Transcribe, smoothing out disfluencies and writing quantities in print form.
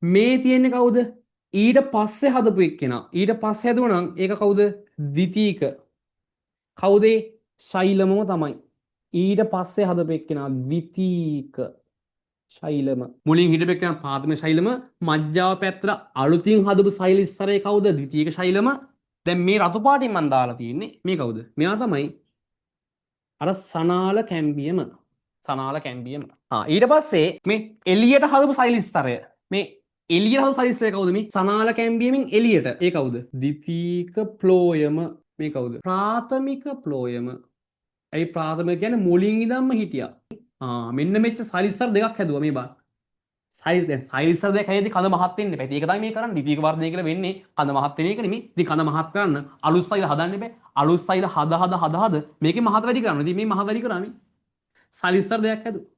මේ තියෙන්නේ කවුද? ඊට පස්සේ හදපු එක්කෙනා. ඊට පස්සේ හැදුවනම් ඒක කවුද? ද්විතීක. කවුද? ශෛලමම තමයි. ඊට පස්සේ හදපු එක්කෙනා ද්විතීක ශෛලම. මුලින් හිටපු එක්කෙනා ප්‍රාථමික ශෛලම, මජ්ජාව පැත්තට අලුතින් හදපු ශෛල ඉස්සරේ කවුද? ද්විතීක ශෛලම. දැන් මේ රතු පාටින් මම දාලා තියෙන්නේ මේ කවුද? මෙයා තමයි අර සනාල කැම්බියම. සනාල කැම්බියම. ඊට පස්සේ මේ එළියට හදපු ශෛල ස්තරය. මේ එළියට හදපු ශෛල ස්තරය කවුද? මේ සනාල කැම්බියමින් එළියට. ඒ කවුද? ද්විතීක ප්ලෝයම. මේ කවුද? ප්‍රාථමික ප්ලෝයම. ඇයි ප්‍රාථමික කියන්නේ මුලින් ඉඳන්ම හිටියා. මෙන්න මෙච්ච ශෛල ස්තර දෙකක් හැදුවා මේ බා. ශෛල ස්තර දෙක හැදෙද්දි කඳ මහත් වෙන්න එපා. ඒක තමයි මේ කරන්නේ. ද්විතීක වර්ධනය කියලා වෙන්නේ කඳ මහත් වෙන එක නෙමෙයි. ඉතින් කඳ මහත් කරන්න අලුත් ශෛල හදන්න එපා. අලුත් ශෛල හද මේකේ මහත් වැඩි කරනවා. ඉතින් මේ මහත් වැඩි කරාමි. ශෛල ස්තර දෙකක් හැදුවා.